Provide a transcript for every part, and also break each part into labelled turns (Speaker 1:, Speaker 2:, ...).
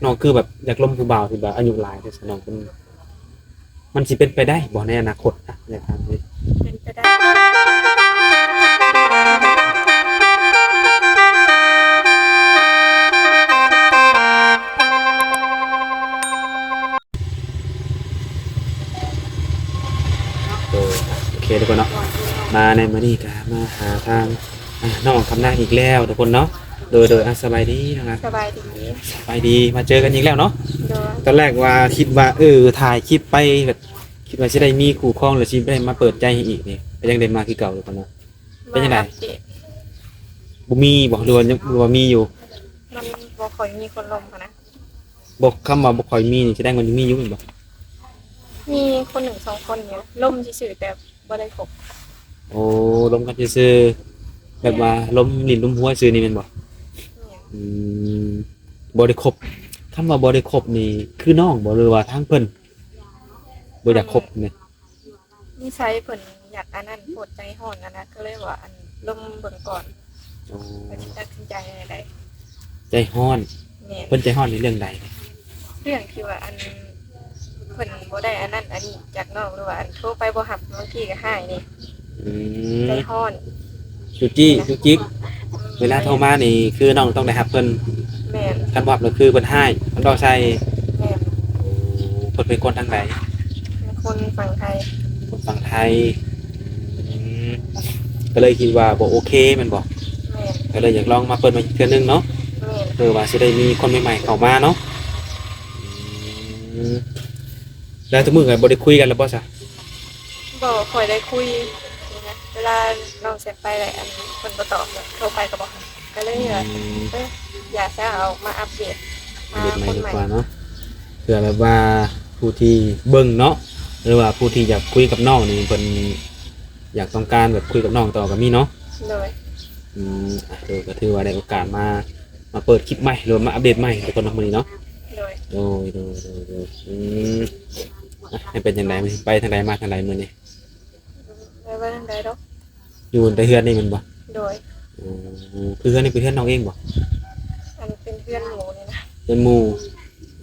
Speaker 1: น้องคือแบบอยากล้มผู้บ่าวที่แบบอายุหลายแต่สน้องเป็นมันสิเป็นไปได้บ่ในอนาคตนะอยากถามดิ
Speaker 2: เป็นไปได้
Speaker 1: โอเคทุกคนเนาะมาในมื้อนี้ก็มาหาทางน้องคำนางอีกแล้วทุกคนเนาะโดยสบายดีนะครับ
Speaker 2: สบายดี
Speaker 1: สบายดีมาเจอกันอีกแล้วเนาะ
Speaker 2: โดย
Speaker 1: ตอนแรกว่าคิดว่าถ่ายคลิปไปแบบคิดว่าจะได้มีคู่ครองหรือสิได้มาเปิดใจให้อีกนี่ก็ยังได้มาคือเก่าทุกคนเนาะ เป็นจังได
Speaker 2: มาอัปเดต
Speaker 1: บ่มีบ่หรือว่ายังหรือว่ามีอยู่
Speaker 2: มันบ่ค่อยมีคนลมค่ะนะ
Speaker 1: บอกคำว่าบ่ค่อยมีนี่แสดงว่ายังมีอยู่แม่นบ่
Speaker 2: มีคนหนึ่งสองคนเนี่ยล่มซื่อๆแต่บ่ได้คบ
Speaker 1: โอ้ลมกันซื่อๆแบบว่าลมลิ้นลมหัวซื่อนี่แม่นบ่
Speaker 2: เนี่ย
Speaker 1: อืมบ่ได้คบคำว่าบ่ได้คบนี่คือน้องบ่หรือว่าทางเพิ่นบ่อยากคบนี่
Speaker 2: นิสัยเพิ่นอยากอันนั้นปวดใจฮ้อนนะก็เลยว่าอันล่มเบิ่งก่อน
Speaker 1: โอ้
Speaker 2: ก็สิตัดสินใจอะไร
Speaker 1: ใจฮ้อน
Speaker 2: เนี่ย
Speaker 1: เพิ่นใจฮ้อนในเรื่องใด
Speaker 2: เรื่องที่ว่าอันเพิ่นบ่ได้อันนั้นอันนี้จากน้องหรือว่าอันโทรไปบ่รับบางทีก็หายนี่
Speaker 1: อื
Speaker 2: ใจ
Speaker 1: ม
Speaker 2: ฮ้อน
Speaker 1: จุกจิกเวลาโทรมานี่คือน้องต้องได้รับเพิ่น
Speaker 2: แม่น
Speaker 1: คันบ่รับก็คือเพิ่นให้เพิ่นบ่ใส่
Speaker 2: แม่น
Speaker 1: เพิ่นเป็นคนทางใด
Speaker 2: เป็นคนฝั่งไทย
Speaker 1: คนฝั่งไทยอืมก็เลยคิดว่าบ่โอเคแม่นบ่
Speaker 2: แม่น
Speaker 1: ก็เลยอยากลองมาเปิดมาอีกเทื่อนึงเนาะ
Speaker 2: แม่น
Speaker 1: เพื่อว่าสิได้มีคนใหม่ๆเข้ามาเนาะอืมแล้วทุกมื้อก็บ่ได้คุยกันแล้วบ่ซะ
Speaker 2: บ่ค่อยได้คุยนี่นะเวลาน้องเสร็จไปเลยอันเพิ่นบ่ตอบโทรไปก็บ่รับก็เลยว่า เอ้ยอยากจะเอามาอัปเดตมา
Speaker 1: เด็ดใหม่
Speaker 2: คน
Speaker 1: ดี
Speaker 2: ใหม่
Speaker 1: กว่าเนาะเผื่อแบบว่าผู้ที่เบิ่งเนาะหรือว่าผู้ที่อยากคุยกับน้องนี่เพิ่นอยากต้องการแบบคุยกับน้องต่อก็มีเนาะ
Speaker 2: โดย
Speaker 1: ก็ถือว่าได้โอกาสมาเปิดคลิปใหม่หรือมาอัปเดตใหม่ทุกคนเนาะมื้อนี้เนาะ
Speaker 2: โดย
Speaker 1: โดยให้เป็นจังไดมื้อไปทางใดมาทางใดมื้อนี้
Speaker 2: ไม่ว่าทางใดดอก
Speaker 1: อยู่แต่เฮือนนี่แมันบ่
Speaker 2: โดย
Speaker 1: อ๋อคือเฮือนนี่เป็นเฮือนน้องเองบ่
Speaker 2: อันเป็นเพื่อนหมูนี่นะ
Speaker 1: เฮือนหมู่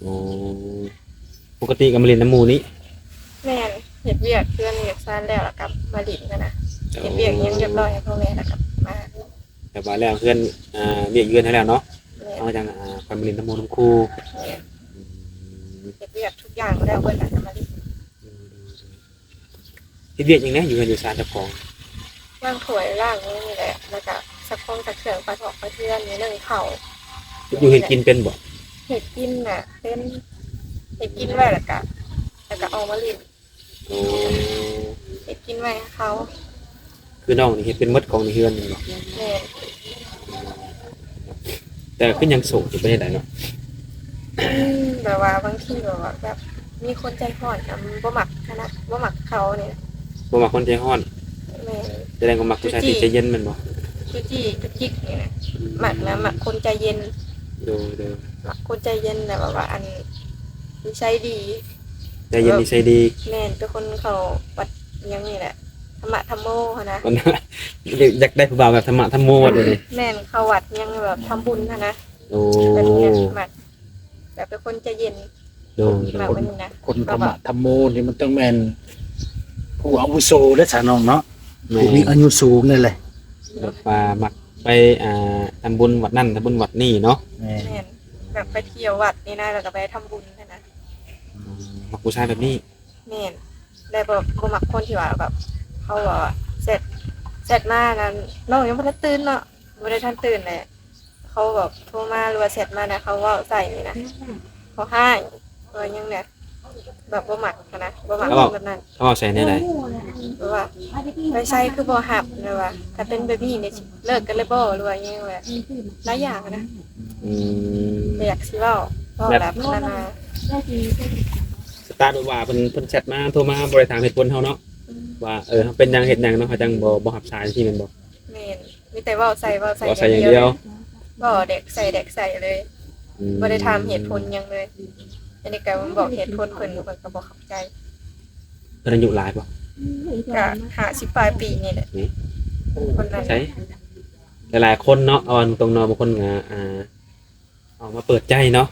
Speaker 1: อ๋อปกติก็มาเล่นน้ำหมู่นี้
Speaker 2: แม่นเฮ็ดเวียกเพื่อนเวียกซ่านแล้วแล้วกลับมาดินกันนะเฮ็ดเวียกยังเรียบร้อยให้พ่อแม่แล้วกลับมา
Speaker 1: แต่ว่าแล้วเฮือนเรียกเฮือนให้แล้วเนาะ
Speaker 2: แม่
Speaker 1: เอาจังความมาเล่นน้ำหมู่น้ำครู
Speaker 2: แม่เฮ็ดเวียกทุกอย่างแล้วเพิ่นก็จะมาดิน
Speaker 1: เฮ็ดเวียกหยังแหน่อยู่กันอยู่ศาลเจ้าของ
Speaker 2: ล้างถ้วยล้างนี่แหละแล้วก็สักคงสักเครื่องปลาทอกปลาเทือนนี่นึ่งข้าว
Speaker 1: อยู่เฮ็ดกินเป็นบ่
Speaker 2: เฮ็ดกินน่ะเป็นเฮ็ดกินไว้แล้วก็เอามาลิ้น
Speaker 1: โอ้
Speaker 2: เฮ็ดกินไว้ให้เขา
Speaker 1: คือน้องนี่เฮ็ดเป็นหมดของในเฮือนนี่บ่
Speaker 2: แม่น
Speaker 1: แต่คือยังโสดอยู่ประเทศใดเนาะ
Speaker 2: แบบว่าบางทีแบบมีคนใจห่อนอะมันบ่มักขนาดบ่มักเขาเนี่ย
Speaker 1: บ่มักคนใจร้อน
Speaker 2: แม่
Speaker 1: แสดงว่ามักผู้ชายที่ใจเย็นแม่นบ่
Speaker 2: จุจี้จุกจิกนี่นะมักนะมักคนใจเย็น
Speaker 1: โดย
Speaker 2: มักคนใจเย็นแต่แบบว่าอันนิสัยดี
Speaker 1: ใจเย็นนิสัยดี
Speaker 2: แม่นเป็นคนเขาวัดอิหยังนี่แหละธรรมะธรรมโมหั้นนะ
Speaker 1: มันอยากได้ผู้บ่าวแบบธรรมะธรรมโมว่าเดี๋ยวนี้
Speaker 2: แม่นเขาวัดอิหยังแบบทำบุญหั้นนะ
Speaker 1: โอ้
Speaker 2: แบบนี้นะมักแบบเป็นคนใจเย็น
Speaker 1: โดย
Speaker 2: มักแบบนี้นะ
Speaker 3: คนธรรมะธรรมโมนี่มันต้องแม่นผู้อาวุโสและสาน้องเนาะผู้มีอายุสูงนี่แหละ
Speaker 1: แบบว่ามักไปทำบุญวัดนั่นทำบุญวัดนี่เนาะ
Speaker 3: แม่
Speaker 2: แม่นแบบไปเที่ยววัดนี่นะแล้วก็ไปทำบุญหั้นนะ
Speaker 1: มักผู้ชายแบบนี้
Speaker 2: แม่นได้แบบบ่มักคนที่ว่าแบบเขาว่าเสร็จมานั้นน้องยังบ่ทันตื่นเนาะบ่ได้ทันตื่นเลยเขาแบบโทรมาหรือว่าเสร็จมานะเขาเว้าใส่นี่นะเขาให้ว่ายังเนี่ยแบบบ่มักนะบ่มักคนแบบนั้น
Speaker 1: เขาเอาใส่ในใด
Speaker 2: หรือว่าไปใช้คือบ่หับเลยว่าถ้าเป็นแบบนี้เนี่ยเลิกกันเลยบ่หรือว่ายังไงว่าหลายอย่างนะ
Speaker 1: อืม
Speaker 2: แต่อยากสิเว้าแบบนานา
Speaker 1: สตาร์ทว่าเพิ่นแชทมาโทรมาบ่ได้ถามเหตุผลเฮาเนาะว่าเป็นหยังเฮ็ดหยังเนาะเขาจังบ่รับสายที่แม่นบ่
Speaker 2: แม่นมีแต่เว้าใส่
Speaker 1: บ่ใส่อย่างเดียว
Speaker 2: บ่เด็กใส่เลย บ่ได้ถามเหตุผลหยังเลยอันนี้ก็มันบอกเหตุผลเพิ่นก็บ่เข้าใจ
Speaker 1: เพิ่นอายุหลายบ่
Speaker 2: ก็50ปลายปีนี่แหละคนนั้น
Speaker 1: ใช่หลายๆคนเนาะเอาตรงๆเนาะบางคนก็ออกมาเปิดใจเนาะ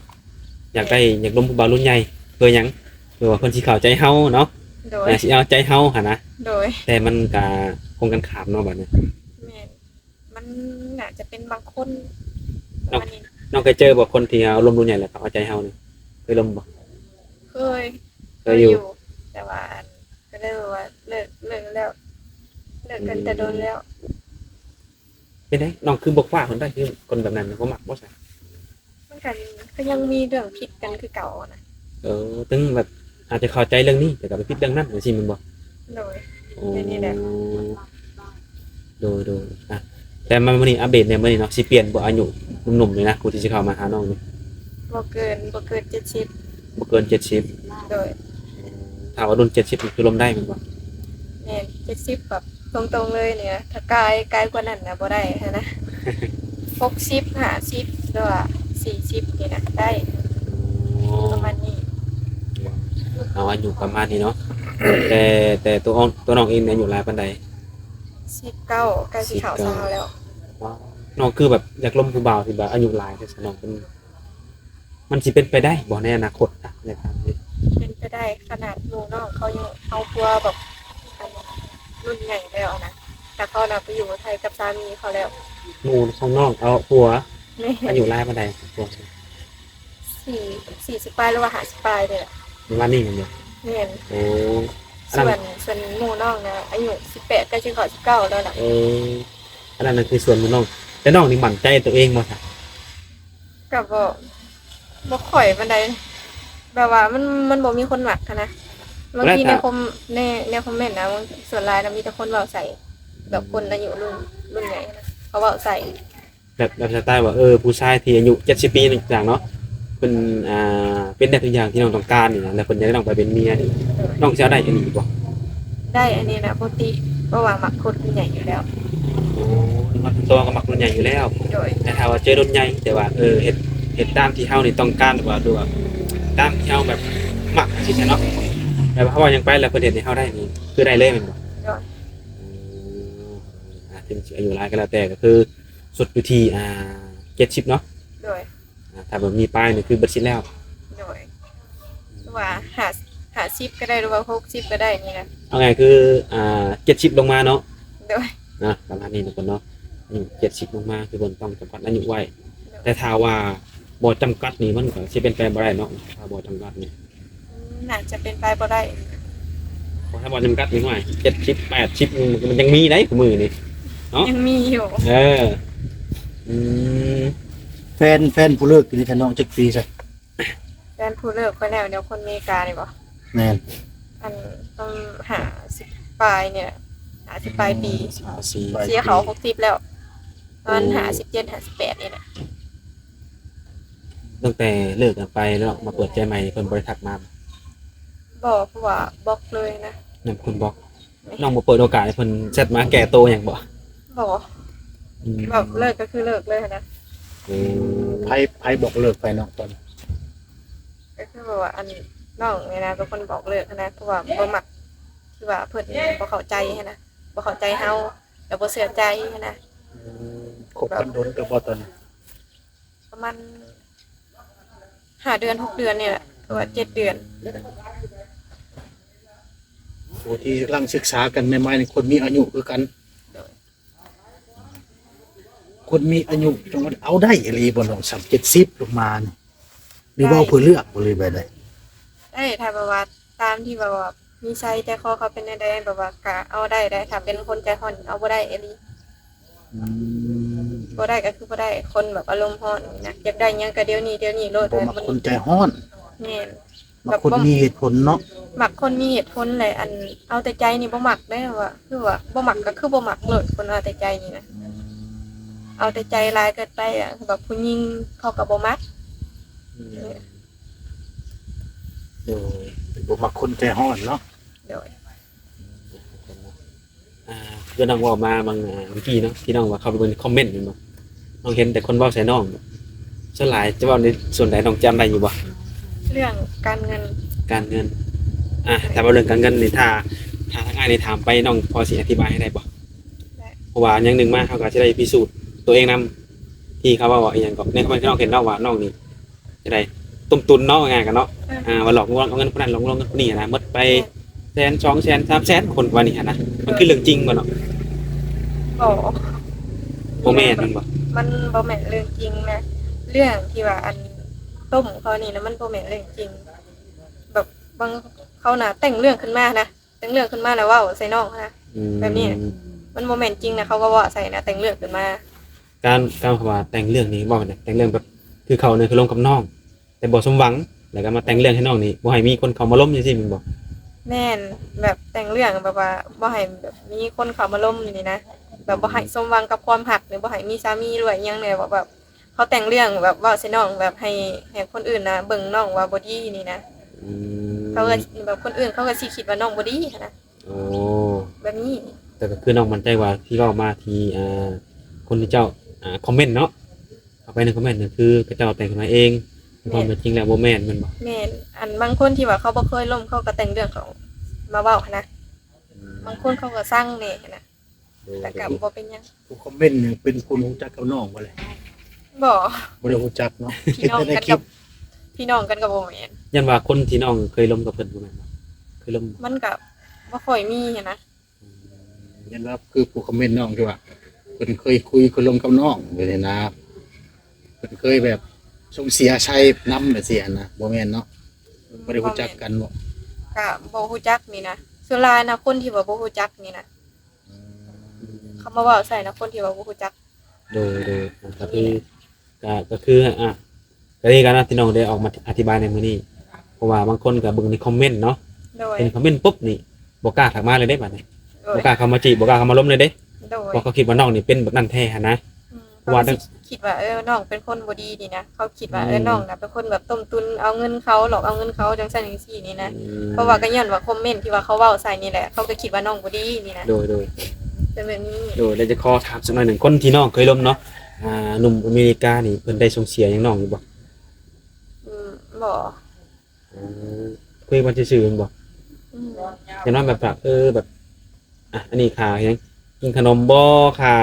Speaker 1: อยากล้มผู้บ่าวรุ่นใหญ่เพื่อหยังเพื่อว่าเพิ่นสิเข้าใจเฮาเนาะ
Speaker 2: โดย
Speaker 1: สิเอาใจเฮาหั่นนะ
Speaker 2: โดย
Speaker 1: แต่มันก็คงกันข้ามเนาะบัดนี้
Speaker 2: แม่นมันน่าจะเป็นบางคนประมาณนี้
Speaker 1: น้องเคยเจอบ่คนที่เอาล้มรุ่นใหญ่แล้วเขาเอาใจเฮานี่เคยล้มบ่
Speaker 2: เคย
Speaker 1: เคยอยู่
Speaker 2: แต่ว่าก็ได้ว่าเลิกแล้วเลิกกันแต่โดนแล้ว
Speaker 1: เป็นไงน้องคือบ่ว่าเพิ่นได้คือคนแบบนั้นบ่มักบ่ใช่
Speaker 2: มันกันก็ยังมีเรื่องผิดกันคือเก่านะ
Speaker 1: ถึงแบบอาจจะเข้าใจเรื่องนี้แต่ก็ไปผิดเรื่องนั้นจังซี่แม่นบ่
Speaker 2: โดย
Speaker 1: โอ้
Speaker 2: เดี๋ยวนี้แหละ
Speaker 1: โดยอ่ะแต่มามื้อนี้อัปเดตเนี่ยมื้อนี้เนาะสิเปลี่ยนบ่อายุหนุ่มๆเลยนะกูที่สิเข้ามาหาน้องนี่
Speaker 2: บ่เกิน70
Speaker 1: บ่เกิน70
Speaker 2: โดย
Speaker 1: ถ้าว่ารุ่น70นี่คือล้มได้แม่นบ่
Speaker 2: แม่น70แบบตรงๆเลยเนี่ยถ้ากายกว่านั้นนะบ่ได้หั้นนะ60 50หรือว่า40นี่นะได้ประมาณนี้
Speaker 1: เอาอายุประมาณนี้เนาะแต่ตัวน้องเองเนี่ยอายุหลายปานใด
Speaker 2: 19ใกล้สิเข้า20แล้ว
Speaker 1: น้องคือแบบอยากล้มผู้บ่าวที่แบบอายุหลายแต่สน้องเป็นมันสิเป็นไปได้บ่ในอนาคตอะในทางนี้
Speaker 2: เป็นไปได้ขนาดหมู่น้องเขายังเอาตัวแบบอันรุ่นใหญ่แล้วนะแต่เขาน่ะไปอยู่ไทยกับสามีเขาแล้ว
Speaker 1: หมู่ของน้องเอาผัว
Speaker 2: แม่
Speaker 1: อายุหลายปานใดผัว
Speaker 2: 40ปลายหรือว่า50ปลายเนี่ยแหละ
Speaker 1: ประมาณนี้แม่นบ่
Speaker 2: แม่น
Speaker 1: โอ้อัน
Speaker 2: ส่ว
Speaker 1: นั้น
Speaker 2: นส่วนหมู่น้องนะอายุ18ใกล้จะเข้า19แล้วล่ะ
Speaker 1: อันนั้นคือส่วนของน้องแต่น้องนี่มั่นใจตัวเองบ่ค่ะ
Speaker 2: ก็บ่ค่อยปานใดแบบว่ามันบ่มีคนมักหั้นนะบางทีในคอมเมนต์นะบางส่วนหลายนะมีแต่คนเว้าใส่แบบคนอายุรุ่นใหญ่นะเขาเว้าใส่
Speaker 1: แบบสไตล์ว่าผู้ชายที่อายุ70ปีนี่อย่างเนาะเพิ่นเป็นได้ทุกอย่างที่น้องต้องการนี่นะแล้วเพิ่นอยากได้น้องไปเป็นเมียนี่น้องสิเอาได้อันนี้บ่
Speaker 2: ได้อันนี้นะปกติเพราะว่ามักคนรุ่นใหญ่อยู่แล้ว
Speaker 1: มันตัวก็มักรุ่นใหญ่อยู่แล้ว
Speaker 2: โดย
Speaker 1: แต่ถ้าว่าเจอรุ่นใหญ่แต่ว่าเฮ็ดตามที่เฮานี่ต้องการหรือว่าดูว่าตามที่เฮาแบบมักสิเนาะแต่ว่าเฮาว่ายังไปแล้วเพิ่นเฮ็ดให้เฮาได้นี่คือได้เลยแม่นบ่
Speaker 2: โดย
Speaker 1: ถึงสิอายุหลายก็แล้วแต่ก็คือสุดอยู่ที่70เนาะ
Speaker 2: โดย
Speaker 1: ถ้าแบบมีป้ายนี่คือเบิดสิทธิ์แล้ว
Speaker 2: โดยหรือว่า50ก็ได้หรือว่า60ก็ได้นี่นะ
Speaker 1: เอาไงคือ70ลงมาเนาะ
Speaker 2: โดย
Speaker 1: นะประมาณนี้ทุกคนเนาะอายุ70ลงมาคือเพิ่นต้องจำกัดอายุไว้ แต่ถ้าว่าบ่จำกัดนี่มันก็สิเป็นไปบ่ได้เนาะถ้าบ่จำกัดนี่
Speaker 2: น่าจะเป็นไปบ่ได้
Speaker 1: เพราะถ้าบ่จำกัดนี่หน่อย70 80มันยังมีได้กูมือนี่
Speaker 2: ยังมีอยู่
Speaker 1: เอออืม
Speaker 3: แฟนผู้เลิกกินทน้องจักปีซะ
Speaker 2: แฟนผู้เลิกไปแล้วเดี๋ยวคนอเมริกานี่บ่
Speaker 3: แม่น
Speaker 2: อันต้อง50ปลายเนี่ย50ปลายปี
Speaker 1: 34
Speaker 2: เสียเขา60แล้วมัน57 58นี่แหละ
Speaker 1: ตั้งแต่เลิกกันไปแล้วมาเปิดใจใหม่เพิ่นบ่ได้ทักมา
Speaker 2: บอกเพราะว่าบล็อกเลยนะ
Speaker 1: นั่นคุณบอกน้องบ่เปิดโอกาสให้เพิ่นแชทมาแก้โตหยังบ่
Speaker 2: บอกแบบเลิกก็คือเลิกเลยนะ
Speaker 3: ไผบอกเลิกไปน้องตอน
Speaker 2: ก็คือแบบว่าอันน้องเนี่ยนะเป็นคนบอกเลิกนะเพราะว่าบ่มักที่ว่าเพิ่นบ่เข้าใจหั้นนะบ่เข้าใจเฮาแล้วบ่เชื่อใจหั้นนะ
Speaker 3: คบกันโดนกับบ่ตอนนั้น
Speaker 2: ประมาณ5 เดือน 6 เดือนเนี่ยแหละหรือว่า7 เดือน
Speaker 3: ผู้ที่กำลังศึกษากันใหม่ๆนี่คนมีอายุคือกัน คนมีอายุจังว่าเอาได้อีหลีบ่น้อง70ลงมานี่หรือว่าเพิ่นเลือกบ่เลยแบบใด
Speaker 2: ได้ถ้าแบบว่าตามที่แบบว่ามีใจใจคอเขาเป็นได้แบบว่าก็เอาได้ถ้าเป็นคนใจร้อนเอาบ่ได้อีหลี
Speaker 3: อืม
Speaker 2: บ่ได้ก็คือบ่ได้คนแบบอารมณ์ร้อนนี่นะอยากได้หยังก็เดี๋ยวนี้โลด
Speaker 3: บ่มักคนใจร้อน
Speaker 2: แม่น
Speaker 3: มักคนมีเหตุผลเนาะ
Speaker 2: มักคนมีเหตุผลเลยอันเอาแต่ใจนี่บ่มักได้ว่าคือว่าบ่มักก็คือบ่มักเลยคนเอาแต่ใจนี่นะเอาแต่ใจร้ายเกินไปอ่ะแบบผู้หญิงเขาก็บ่มัก
Speaker 1: โดย
Speaker 3: บ่มักคนใจร้อนเนาะ
Speaker 2: โดย
Speaker 1: คือน้องเว้ามาบางเมื่อกี้เนาะที่น้องว่าเข้าไปเบิ่งคอมเมนต์นี่บ่น้องเห็นแต่คนเว้าใส่น้องส่วนหลายจะเว้าในส่วนใดน้องจำได้อยู่บ่
Speaker 2: เรื่องการเงิน
Speaker 1: การเงินถ้าว่าเรื่องการเงินนี่ถ้าทางอ้ายนี่ถามไปน้องพอสิอธิบายให้ได้บ่เพราะว่าอย่างหนึงมาเขาก็สิได้พิสูจน์ตัวเองนำที่เขาว่าอีหยังก็ในคอมเมนต์ที่น้องเห็นเนาะว่าน้องนี่จะได้ ต้มตุนเนาะง่ายกันเนาะว่าหลอกลวงเอาเงินคนนั้นหลอกลวงเงินคนนี้นะหมดไปแสน2แสน3แสนคนว่านี่นะมันคือเรื่องจริงบ่เนาะ
Speaker 2: บ่
Speaker 1: บ่แม่นมันบ่
Speaker 2: มันบ่แม่นเรื่องจริงนะเรื่องที่ว่าอันต้มเขานี่นะมันบ่แม่นเรื่องจริง แบบบางเขาน่ะแต่งเรื่องขึ้นมานะแต่งเรื่องขึ้นมาแล้วเว้าใส่น้องนะ แบบนี้ มันบ่แม่นจริงนะเขาก็เว้าใส่นะแต่งเรื่องขึ้นมา
Speaker 1: การว่าแต่งเรื่องนี้บ่เนี่ยแต่งเรื่องแบบคือเขาเนี่ยคือลงกับน้อง แต่บ่สมหวังแล้วก็มาแต่งเรื่องให้น้องนี่บ่ให้มีคนเข้ามาล้มจังซี่แมันบ่
Speaker 2: แม่นแบบแต่งเรื่องแบบว่าบ่ให้แบบมีคนเข้ามาล้มนี่นะแบบบ่ให้สมหวังกับความหักหรือบ่ให้มีสามีรวยอิหยังเนี่ยแบบเขาแต่งเรื่องแบบเว้าใส่น้องแบบให้คนอื่นนะเบิ่งน้องว่าบ่ดีนี่นะ
Speaker 1: อืม
Speaker 2: เขาก็แบบคนอื่นเขาก็สิคิดว่าน้องบ่ดีหั้นนะ
Speaker 1: โอ้
Speaker 2: แบบนี้
Speaker 1: แต่ก็คือน้องมั่นใจว่าที่เว้ามาที่คนที่เจ้าคอมเมนต์เนาะเอาไปในคอมเมนต์เนี่ยคือเขาเจ้าแต่งขึ้นมาเองความเป็นจริงแล้วบ่แม่นแมันบ่
Speaker 2: แม่นอันบางคนที่ว่าเขาบ่เคยล้มเขาก็แต่งเรื่องเขามาเว้าหั้นนะบางคนเขาก็สร้างแหน่หั้นนะแต่ก็บ่เป็นหยัง
Speaker 3: ผู้คอมเมนต์เนี่ยเป็นคนรู้จักกับน้องบ่เลย
Speaker 2: บ่
Speaker 3: บ่ได้รู้จักเนาะ
Speaker 2: พี่น้อง
Speaker 3: ใน
Speaker 2: กัน
Speaker 3: คลิ
Speaker 2: กั
Speaker 3: ป
Speaker 2: บพี่น้องกันกับบ่แม่น
Speaker 1: ยันว่าคนที่น้องเคยล้มกับเพิ่นบ่แม่นบ่เคยล้ม
Speaker 2: มันก็บ่ค่อยมีหั้นนะ
Speaker 3: ยันว่าคือผู้คอมเมนต์น้องที่ว่าเพิ่นเคยคุยกับลมกับน้องเลยนะเพิ่นเคยแบบส่งเสียใช้น้ำแบบเสียนะบ่แม่นเนาะบ่ได้รู้จักกันบ่
Speaker 2: ก็บ่ฮู้จักนี่นะส่วนหลายนะคนที่ว่าบ่ฮู้จักนี่นะเขามาเว้าใส่นะคนที่ว่าบ่ฮู้จัก
Speaker 1: โดยก็คือก็คือก็นี่กันนะที่น้องได้ออกมาอธิบายในมื้อนี้เพราะว่าบางคนก็เบิ่งในคอมเมนต์เนาะ
Speaker 2: โดย
Speaker 1: เป็นคอมเมนต์ปุ๊บนี่บ่กล้าทักมาเลยเด้บัดนี้
Speaker 2: โด
Speaker 1: บ่
Speaker 2: ย
Speaker 1: กล้าเข้ามาจีบบ่กล้าเข้ามาล้มเลยเด้
Speaker 2: โดย
Speaker 1: เพราะเขาคิดว่าน้องนี่เป็นแบบนั้นแท้หันนะ
Speaker 2: เขาก็สิคิดว่าน้องเป็นคนบ่ดีนี่นะเขาคิดว่าน้องน่ะเป็นคนแบบต้มตุนเอาเงินเขาหลอกเอาเงินเขาจังซั่นจังซี่นี่นะเพราะว่าก็ย้อนว่าคอมเมนต์ที่ว่าเขาเว้าใส่นี่แหละเขาก็คิดว่าน้องบ่ดีนี่นะ
Speaker 1: โดย
Speaker 2: เป็นแบบนี้
Speaker 1: แล้วจะขอถามสักหน่อยหนึ่งคนที่น้องเคยล้มเนาะหนุ่มอเมริกานี่เพิ่นได้ส่งเสียหยังน้องอยู่บ่
Speaker 2: บ่
Speaker 1: คุยกันซื่อๆแม่นบ่
Speaker 2: อืม
Speaker 1: อย่างน้อยแบบแบบอันนี้ค่าหยังกินขนมบ่ค่า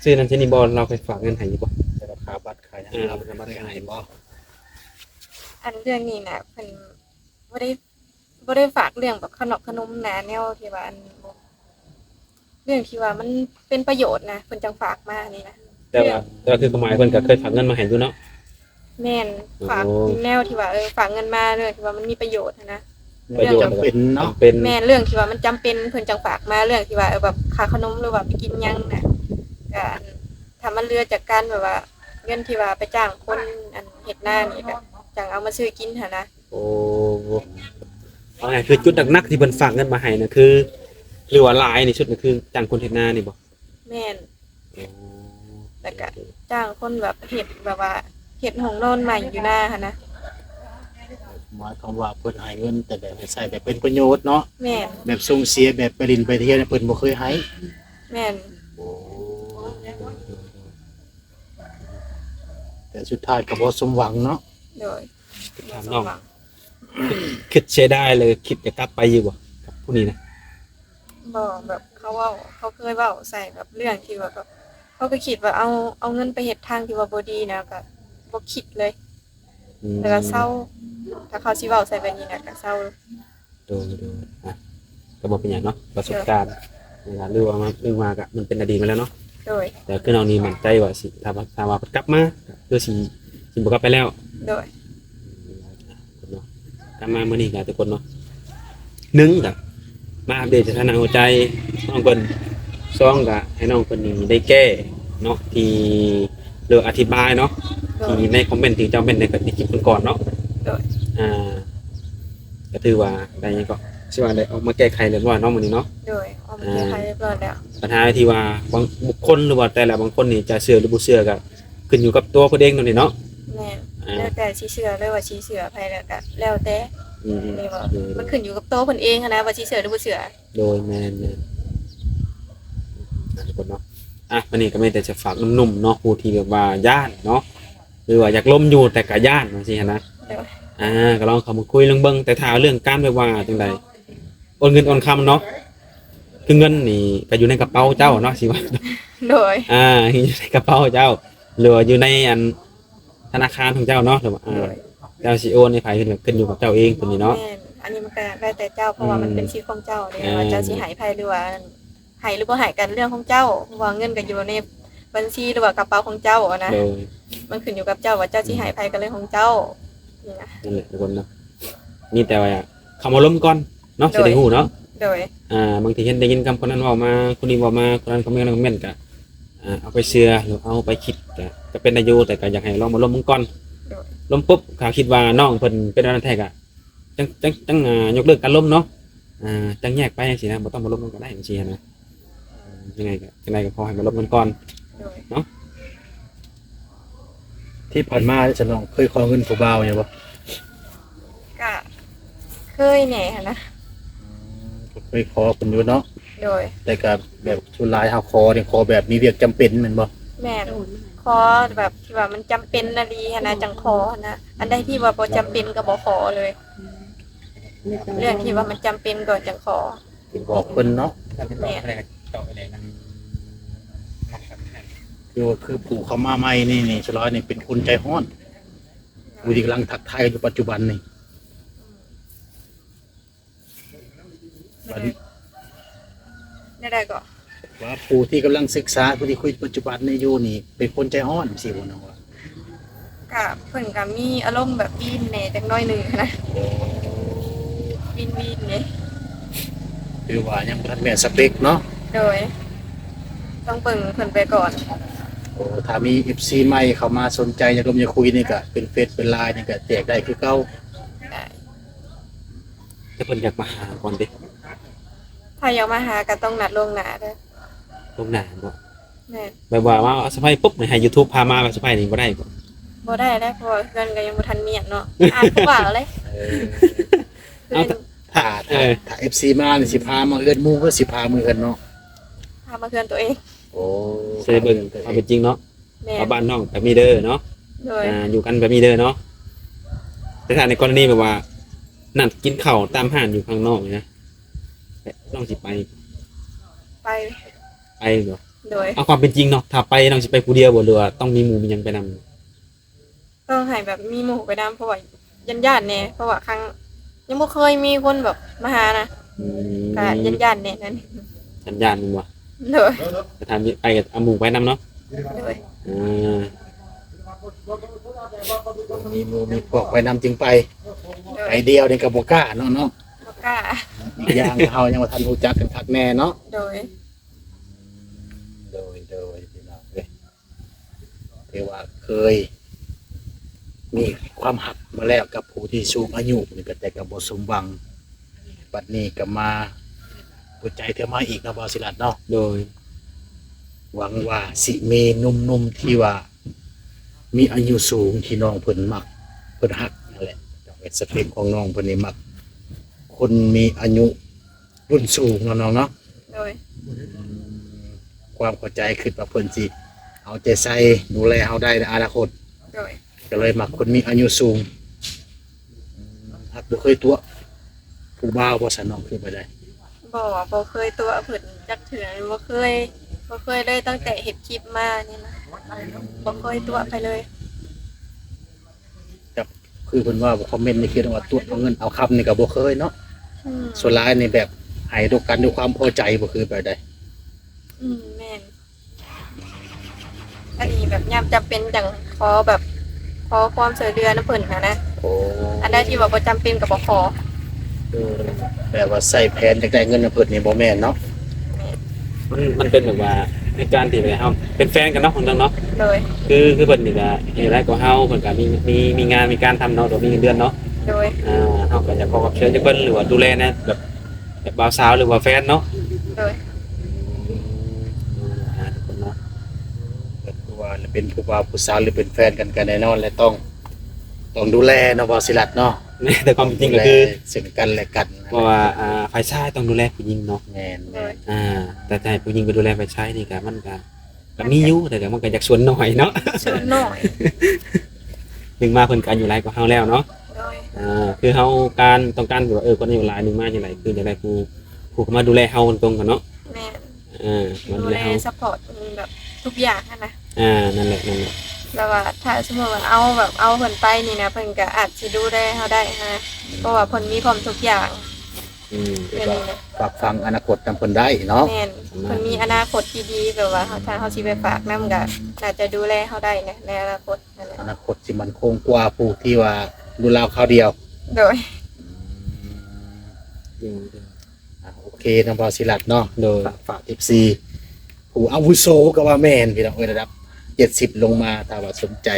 Speaker 1: ซื้อนั่นซื้อนี่บ่เราไปฝากเงินให้อยู่บ่
Speaker 3: แต่ราคาบัตรขายให้เราเป็นบัตรขายบ่
Speaker 2: อันเรื่องนี้น่ะเพิ่นบ่ได้ฝากเรื่องแบบขนมนะแนวที่ว่าอันเรื่องที่ว่ามันเป็นประโยชน์นะเพิ่นจังฝากมานี่นะ
Speaker 1: แต่ว่าคือหมายเพิ่นก็เคยฝากเงินมาให้อยู่เนาะ
Speaker 2: แม่นฝาก
Speaker 1: โอ้
Speaker 2: แนวที่ว่าฝากเงินมาเรื่องที่ว่ามันมีประโยชน์นะ
Speaker 1: ประโยชน์
Speaker 3: จำเป็นเนาะ
Speaker 1: เป็น
Speaker 2: แม่นเรื่องที่ว่ามันจำเป็นเพิ่นจังฝากมาเรื่องที่ว่าแบบค่าขนมหรือว่าไปกินหยังน่ะก็ถ้ามันเหลือจากการแบบว่าเงินที่ว่าไปจ้างคนอันเฮ็ดหน้านี่ก็จังเอามาซื้อกินหั่นนะ
Speaker 1: โอ้เอาไงคือจุดหนักๆที่เพิ่นฝากเงินมาให้น่ะคือหรือว่าหลายนี่ชุดนี่คือจ้างคนเฮ็ดนานี่บ่
Speaker 2: แม่นแล้วก็จ้างคนแบบเฮ็ดแบบว่าเฮ็ดห้องนอนใหม่อยู่หน้าหั่นนะ
Speaker 3: หมายความว่าเพิ่นให้เงินแต่แบบให้ใช้แบบเป็นประโยชน์เนาะ
Speaker 2: แม่น
Speaker 3: แบบส่งเสียแบบไปรินไปเที่ยวเนี่ยเพิ่นบ่เคยให้
Speaker 2: แม่น
Speaker 3: แต่สุดท้ายก็บ่สมหวังเนาะ
Speaker 2: โดย
Speaker 1: ถามน้องคิดเสียดายเลยคิดจะกลับไปอยู่บ่กับผู้นี้นะ
Speaker 2: บ่แบบเขาเคยเว้าใส่แบบเรื่องที่ว่าแบบเขาก็คิดว่าเอาเงินไปเฮ็ดทางที่ว่าบ่ดีนะก็บ่คิดเลย แล้วก็เศร้า ถ้าเขาสิเว้าใส่แบบนี้นะก็เศร้า
Speaker 1: ดูก็บอกเป็นอย่างเนาะประสบการณ์นะครับเรื่องมาก็มันเป็นอดีตมาแล้วเนาะ
Speaker 2: โดย
Speaker 1: แต่คือเรานี่มั่นใจว่าสิถ้าว่ากลับมาคือสิบ่กลับไปแล้ว
Speaker 2: โดย
Speaker 1: เนาะกลับมามื้อนี้ก็ทุกคนเนาะหนึ่งก็มาอัปเดตสถานะหัวใจน้องเพิ่นสองก็ให้น้องเพิ่นนี่ได้แก้เนาะที่เรื่องอธิบายเนาะ
Speaker 2: โดย
Speaker 1: ที่ในคอมเมนต์ที่เจ้าเป็นในคลิปก่อนๆเนาะ
Speaker 2: โดย
Speaker 1: ก็ถือว่าได้ยังก็ชื่อว่าได้ออกมาแก้ไขเรียบร้อยเนาะมื้อนี้เนาะ
Speaker 2: โดยเอามาแก้ไขเรียบร้อยแล้ว
Speaker 1: ปัญหาที่ว่าบางบุคคลหรือว่าแต่ละบางคนนี่จะเชื่อหรือบ่เชื่อก็ขึ้นอยู่กับตัวเพิ่นเองนั่นนี่เนาะ
Speaker 2: แม่นแล้วแต่สิเชื่อหรือว่าสิเชื่อไผแล้วก็แล้วแต่
Speaker 1: อืม
Speaker 2: นี่ว่ามันขึ้นอยู่กับตัวเพิ่นเองหั้นนะว่าสิเชื่อหรือบ่เชื่อ
Speaker 1: โดยแม่นทุกคนเนาะวันนี้ก็ไม่แต่จะฝากหนุ่มๆเนาะผู้ที่แบบว่าย่านเนาะหรือว่าอยากล้มอยู่แต่ก็ย่านว่าซี่หั่นนะ
Speaker 2: โดย
Speaker 1: ก็ลองเข้ามาคุยเรื่องเบิ่งแต่ถ้าเรื่องการแบบว่าจังไดโอนเงินโอนคำเนาะคือเงินนี่ก็อยู่ในกระเป๋าเจ้าเนาะสิว่า
Speaker 2: โดย
Speaker 1: อยู่ในกระเป๋าเจ้าหรือว่าอยู่ในอันธนาคารของเจ้าเนาะหรือว่า
Speaker 2: โดย
Speaker 1: เจ้าสิโอนให้ไผขึ้นอยู่กับเจ้าเองตัวนี้เนาะ
Speaker 2: แม่นอันนี้มันก็ได้แต่เจ้าเพราะว่ามันเป็นชีวิตของเจ้าเนี่ยว่าเจ้าสิให้ไผหรือว่าให้หรือบ่ให้กันเรื่องของเจ้าเพราะว่าเงินก็อยู่ในบัญชีหรือว่ากระเป๋าของเจ้าอะนะ
Speaker 1: โดย
Speaker 2: มันขึ้นอยู่กับเจ้าว่าเจ้าสิให้ไผกันเรื่องของเจ้านี่นะ
Speaker 1: นั่นแหละทุกคนเนาะนี่แต่ว่าคำว่าล้มก่อนเนาะสิได้ฮู้เนาะ
Speaker 2: โดย
Speaker 1: บางทีเห็นได้ยินคำคนนั้นเว้ามาคนนี้เว้ามาคนนั้นคอมเมนต์นั้นคอมเมนต์ก็เอาไปเชื่อหรือเอาไปคิดก็เป็นได้อยู่แต่ก็อยากให้ลองมาล้มมึงก่อน
Speaker 2: โดย
Speaker 1: ล้มปุ๊บเขาคิดว่าน้องเพิ่นเป็นอะไรแท้กะจังยกเลิกการล้มเนาะจังแยกไปจังซี่นะบ่ต้องมาล้มกันก็ได้จังซี่นะยังไงก็ขอให้มาล้มกันก่อน
Speaker 2: โดย
Speaker 3: ที่ผ่านมาฉันน้องเคยขอเงินผู้บ่าวอยู่บ่
Speaker 2: ก็เคยแหน่นะ
Speaker 3: ก็เคยขอเพิ่นอยู่เนาะ
Speaker 2: โดย
Speaker 3: แต่ก็แบบสุดท้ายเฮาขอนี่ขอแบบมีเวียกจำเป็นแม่นบ่
Speaker 2: แม่นขอแบบที่ว่ามันจำเป็นนะดีหั้นนะจังขอหั้นนะอันใดที่ว่าบ่จำเป็นก็บ่ขอเลย เรื่องที่ว่ามันจำเป็นก่อนจังขอ
Speaker 3: บอกเพิ่นเนาะ
Speaker 2: แม่น
Speaker 3: คือผู้เข้ามาใหม่นี่ฉลอยนี่เป็นคนใจร้อนผู้ที่กำลังทักทายอยู่ปัจจุบันนี่บัดนี้
Speaker 2: ได้ก็
Speaker 3: ว่าผู้ที่กำลังศึกษาผู้ที่คุยปัจจุบันนี่อยู่นี่เป็นคนใจร้อนสิบ่น้องว่า
Speaker 2: ก็เพิ่นก็มีอารมณ์แบบวีนแหน่จักหน้อยหนึงนะวีนเนี่ย
Speaker 3: คือว่ายังบ่ทันแม่นสเปคเนาะ
Speaker 2: โดย ต้องเบิ่งเพิ่นไปก่อน
Speaker 3: โอ้ถ้ามี FC ใหม่เข้ามาสนใจอยากร่วมอยากคุยนี่ก็เป็นเฟซเป็นไลน์นี่ก็แจกได้คือเก่า
Speaker 2: ได้
Speaker 1: ถ้าเพิ่นอยากมาหาก่อนดิ
Speaker 2: ถ้าอยากมาหาก็ต้องนัดล่วงหน้าเด้อ
Speaker 1: ลงหน้าบ่
Speaker 2: แม่น
Speaker 1: แบบว่าสะพายปุ๊บให้ YouTube พามาแบบสะพายนี่บ่ได้บ่
Speaker 2: บ่ได้เพราะว่าเพิ่นก็ยังบ่ทันเมียนเนาะอ่านผู้ว่าเลย
Speaker 1: เอา
Speaker 2: คือ
Speaker 3: ถ้า FC มานี่สิพามาเอื้อนหมู่ก็สิพามือกันเนาะ
Speaker 2: พามาเพื่อนตัวเอง
Speaker 3: โอ้
Speaker 1: สิได้เบิ่งเอาเป็นจริงเนาะ
Speaker 2: แม่
Speaker 1: เอาบ้านน้องแบบนี้เด้อเนาะ
Speaker 2: โดย
Speaker 1: อยู่กันแบบนี้เด้อเนาะแต่ถ้าในกรณีแบบว่านั่นกินข้าวตามห้างอยู่ข้างนอกนี่นะน้องสิไป
Speaker 2: ไป
Speaker 1: บ่
Speaker 2: โดย
Speaker 1: เอาความเป็นจริงเนาะถ้าไปน้องสิไปผู้เดียวบ่หรือว่าต้องมีหมู่มีหยังไปนำ
Speaker 2: ต้องให้แบบมีหมู่ไปนํเพราะว่าญาติๆแน่เพราะว่าครั้งยังบ่เคยมีคนแบบมาหานะก็ญาติๆแน่นั่น
Speaker 1: สัญญาณมึงบ่
Speaker 2: โดย
Speaker 1: จะทำไปกับเอาหมู่ไปนำเนาะ
Speaker 2: โดย
Speaker 1: อ่า
Speaker 3: มีหมู่มีพวกไปนำจึงไป
Speaker 2: โดย
Speaker 3: ไอเดียวนี่ก็บ่กล้าเนาะ
Speaker 2: บ่กล้า
Speaker 3: อีกอย่างเฮายังบ่ทันรู้จักกันคักแน่เนาะ
Speaker 2: โดย
Speaker 3: โดยพี่น้องเอ้ยที่ว่าเคย มีความหักมาแล้วกับผู้ที่สูงอายุนี่ก็แต่ก็บ่สมหวังบัดนี้ก็มาหัวใจเธอมาอีกนะบ่สิลัดเนาะ
Speaker 1: โดย
Speaker 3: หวังว่าสิมีหนุ่มๆที่ว่า มีอายุสูงที่น้องเพิ่นมักเพิ่นฮักนั่นแหละจังเป็นสเปคของน้องเพิ่นนี่มัก คนมีอายุรุ่นสูงเนาะน้องเนาะ
Speaker 2: โดย
Speaker 3: ความเข้าใจคือว่าเพิ่นสิเอาใจใส่ดูแลเฮาได้ในอนาคต
Speaker 2: โดย
Speaker 3: ก็เลยมักคนมีอายุสูงฮักบ่เคยตัวผู้บ่าวบ่สนน้องคือไปได้
Speaker 2: บ่เคยตัวเพิ่นจักเถื่อบ่เคยเลยตั้งแต่เฮ็ดคลิปมานี่นะบ่เคยตัวไปเลย
Speaker 3: จับคือเพิ่นว่าคอมเมนต์นี่คือว่าตัวเอาเงินเอาคำนี่ก็บ่เคยเนาะ
Speaker 2: อืม
Speaker 3: ส่วนหลายนี่แบบให้ดูกันด้วยความพอใจบ่คือไปได้
Speaker 2: แม่นอันนี้แบบยามจำเป็นจังขอแบบขอความช่วยเหลือนำเพิ่นนะ
Speaker 3: โอ้
Speaker 2: อันใดที่ว่าบ่จำเป็นก็บ่ขอ
Speaker 3: แบบว่าใส่แผนอยากได้เงินเพิ่นนี่บ่แม่นเนาะ
Speaker 1: มันเป็นแบบว่าในการที่ไปเฮาเป็นแฟนกันเนาะคนนึงเนาะ
Speaker 2: โดย
Speaker 1: คือเพิ่นนี่ก็เฮ็ดไรก็เฮาเพิ่นก็มีงานมีการทำเนาะหรือมีเงินเดือนเนาะ
Speaker 2: โดย
Speaker 1: เฮาก็จะขอรับเชิญจากเพิ่นหรือว่าดูแลนะแบบบ่าวสาวหรือว่าแฟนเนาะ
Speaker 2: โดย
Speaker 1: ทุกคนเนาะ
Speaker 3: ก็คือว่าเป็นผู้บ่าวผู้สาวหรือเป็นแฟนกันก็แน่นอนและต้องดูแลเนาะบ่สิลัดเนาะ
Speaker 1: แต่ความเป็นจริงก็คือ
Speaker 3: ดูแลซึ่งกันและกันนะ
Speaker 1: เพราะว่าฝ่ายชายต้องดูแลผู้หญิงเนาะ
Speaker 3: แม่น
Speaker 2: โดย
Speaker 1: แต่ถ้าให้ผู้หญิงไปดูแลฝ่ายชายนี่ก็มันก็มีอยู่แต่ก็มันก็อยากส่วนน้อยเนาะ
Speaker 2: ชวนหน่อย
Speaker 1: ถึงมาเพิ่นก็อายู่หลายกว่าเฮาแล้วเนาะ
Speaker 2: โดย
Speaker 1: คือเฮาต้องการแบบว่าคนอายุหลายหนึงมาจังไดคือจะได้ผู้เข้ามาดูแลเฮาตรงๆกันเนาะ
Speaker 2: แม่
Speaker 1: มา
Speaker 2: ดู
Speaker 1: ดูแล
Speaker 2: แล
Speaker 1: เฮา
Speaker 2: ซัพพอร์ตแบบทุกอย่างนะ
Speaker 1: นั่นแหละ
Speaker 2: แล้วว่าถ้าสมมุติว่าเอาแบบเอาเพิ่นไปนี่นะเพิ่นก็อาจสิดูแลเฮาได้ฮะเพราะว่าเพิ่นมีพร้อมทุกอย่าง
Speaker 1: อืม
Speaker 2: เดี๋ยวนี้นะ
Speaker 3: ฝากฟังอนาคตนำเพิ่นได้เนาะ
Speaker 2: แม่นเพิ่นมีอนาคตที่ดีแบบว่าถ้าเฮาสิไปฝากนำก็น่าจะดูแลเฮาได้นะในอนาคตนั่นแหละ
Speaker 3: อนาคตสิมันคงกว่าผู้ที่ว่าดูแลคราวเดียว
Speaker 2: โดย
Speaker 1: อืม
Speaker 3: โอเคน้องบอสิลัดเนาะ
Speaker 1: โดย
Speaker 3: ฝาก FC ผู้อาวุโสก็ว่าแม่นพี่น้องเอ้ยระดับ70ลงมาถ้าว่าสนใจ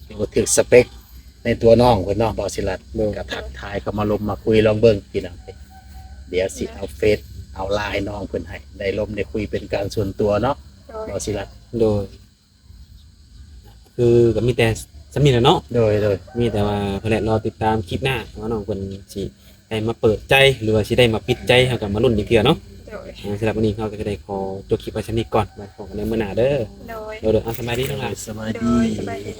Speaker 3: หรือว่าถึกสเปคในตัวน้องเพิ่นเนาะบอสิลัด
Speaker 1: โดย
Speaker 3: ก็ทักทายเข้ามาลมมาคุยลองเบิ่งพี่น้องเอ้ยเดี๋ยวสิเอาเฟซเอาไลน์น้องเพิ่นให้ได้ลมได้คุยเป็นการส่วนตัวเนาะ
Speaker 2: โดย
Speaker 3: บอสิลัด
Speaker 1: โดย คือก็มีแต่สำนีแหล้วเนาะ
Speaker 3: โดย
Speaker 1: มีแต่ว่าเพื่อนรอติดตามคลิปหน้าว่าน้องเพิ่นสิได้มาเปิดใจหรือว่าสิได้มาปิดใจเฮากับมาลุ้นอีกเทื่อเนาะ
Speaker 2: โดย
Speaker 1: สำหรับวันนี้เราก็จะได้ขอจบคลิปไว้ชั้นนี้ก่อนไว้พบกันในมื้อหน้าเด้อ
Speaker 2: โดย
Speaker 1: เดี๋ยวเอาสบายดีทั้งหลาย
Speaker 3: สบาย
Speaker 2: โด
Speaker 3: ดี
Speaker 2: ยสบายดี